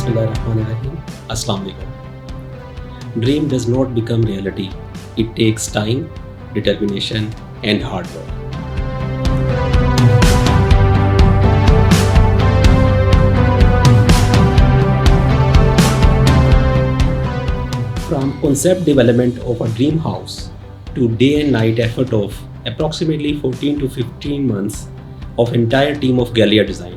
Bismillahirrahmanirrahim. Assalamu alaikum. Dream does not become reality. It takes time, determination, and hard work. From concept development of a dream house to day and night effort of approximately 14 to 15 months of entire team of Gallia design.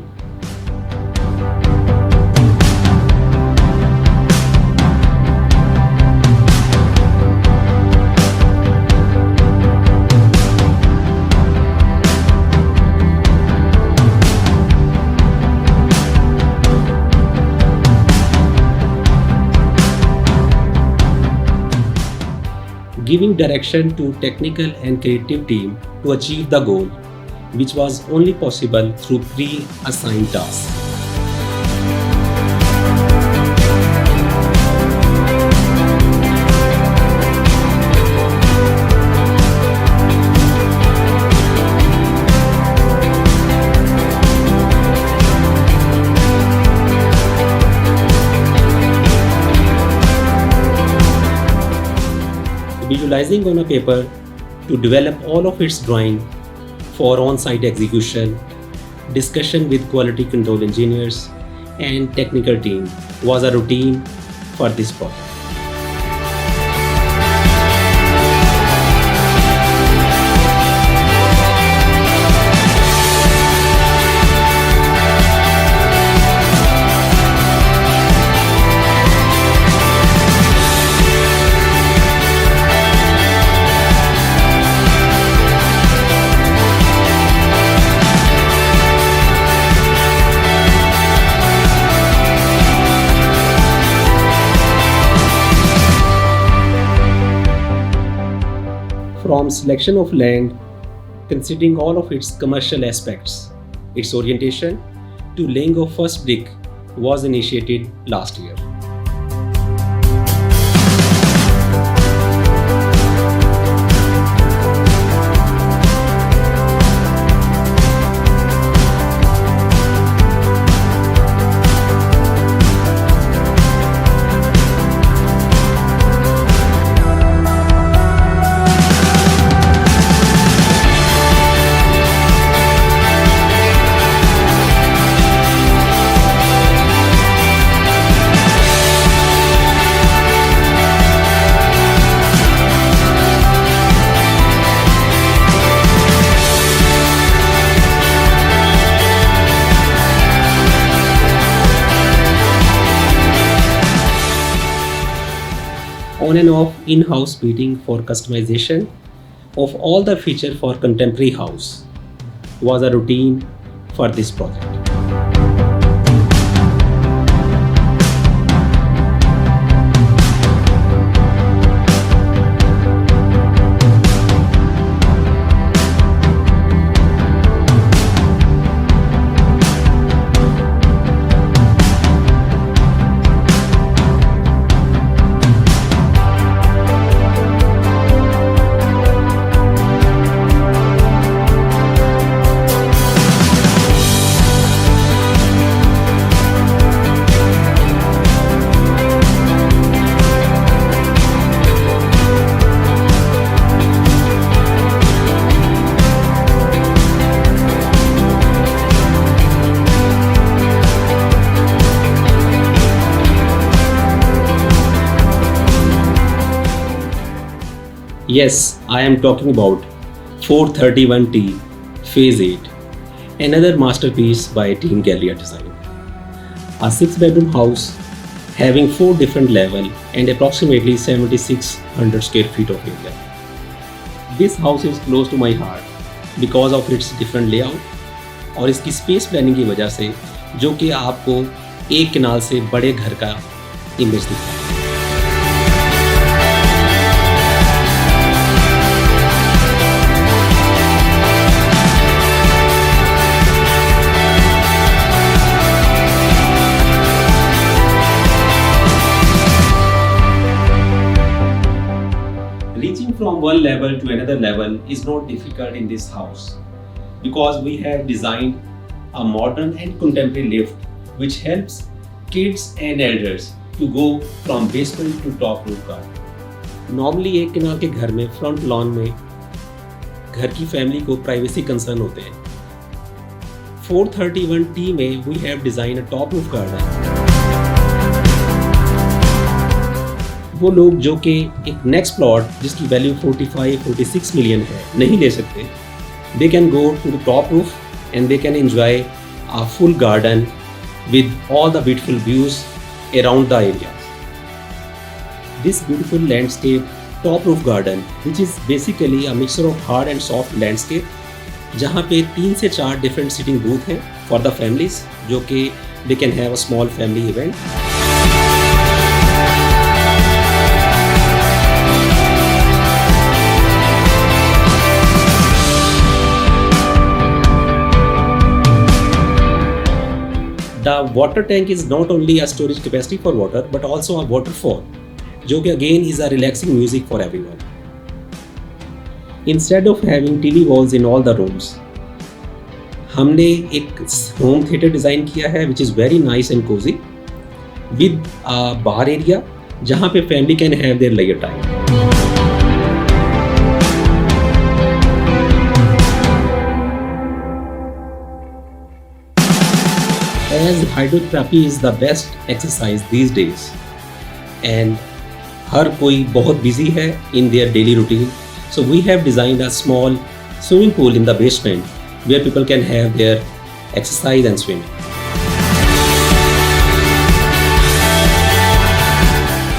Giving direction to technical and creative team to achieve the goal, which was only possible through pre-assigned tasks. Visualizing on a paper to develop all of its drawing for on-site execution, discussion with quality control engineers and technical team was a routine for this project. From selection of land, considering all of its commercial aspects, its orientation, to laying of first brick was initiated last year. On and off in-house meeting for customization of all the features for contemporary house was a routine for this project. Yes, I am talking about 431T Phase 8, another masterpiece by Team Gallia Design. A 6-bedroom house having 4 different levels and approximately 7600 square feet of area. This house is close to my heart because of its different layout और इसकी space planning की वजह से जो कि आपको एक कनाल से बड़े घर का इमेज दिखता है. Reaching from one level to another level is not difficult in this house because we have designed a modern and contemporary lift which helps kids and elders to go from basement to top roof garden. Normally एक कनाल के घर में front lawn में घर की family को privacy concern होते हैं. 431T में we have designed a top roof garden. वो लोग जो कि एक नेक्स्ट प्लॉट जिसकी वैल्यू 45-46 मिलियन है नहीं ले सकते, they can go to the top roof and they can enjoy a full garden with all the beautiful views around the area. This beautiful landscape top roof garden, which is basically a mixture of hard and soft landscape, जहाँ पे 3 से 4 different sitting booth हैं for the families, जो कि they can have a small family event. The water tank is not only a storage capacity for water but also a waterfall, जो कि again is a relaxing music for everyone. Instead of having TV walls in all the rooms, हमने एक home theater design किया है which is very nice and cozy with a bar area जहाँ पे family can have their leisure time. As hydrotherapy is the best exercise these days and हर कोई बहुत busy है in their daily routine, so we have designed a small swimming pool in the basement where people can have their exercise and swim.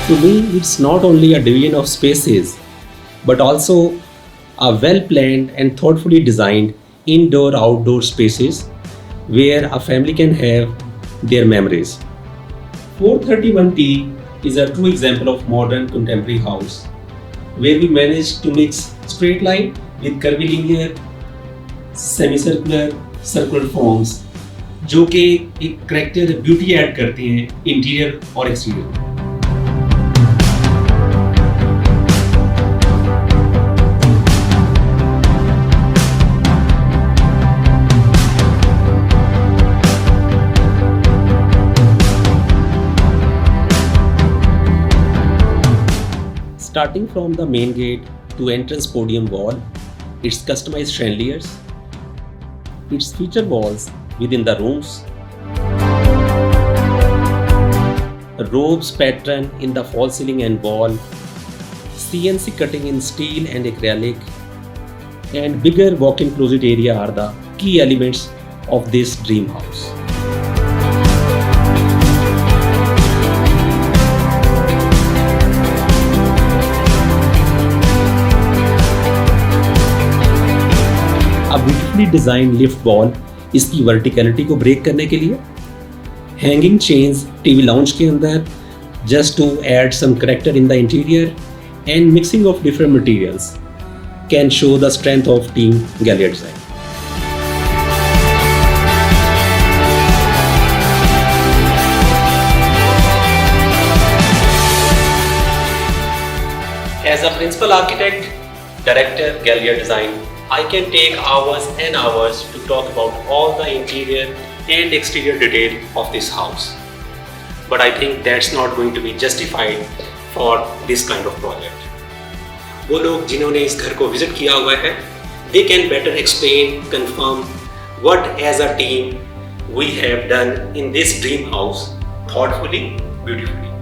To me, it's not only a division of spaces but also a well-planned and thoughtfully designed indoor-outdoor spaces where a family can have their memories. 431T is a true example of modern contemporary house where we managed to mix straight line with curvilinear, semicircular, circular forms जो कि एक character beauty add करते हैं interior और exterior. Starting from the main gate to entrance podium wall, its customized chandeliers, its feature walls within the rooms, robes pattern in the false ceiling and wall, CNC cutting in steel and acrylic, and bigger walk-in closet area are the key elements of this dream house. A beautifully designed lift wall इसकी verticality को break करने के लिए, hanging chains TV lounge के अंदर just to add some character in the interior, and mixing of different materials can show the strength of team Gallia design. As a principal architect, director Gallia design, I can take hours and hours to talk about all the interior and exterior detail of this house. But I think that's not going to be justified for this kind of project. वो लोग जिन्होंने इस घर को visit किया हुआ है, they can better explain, confirm what as a team we have done in this dream house thoughtfully, beautifully.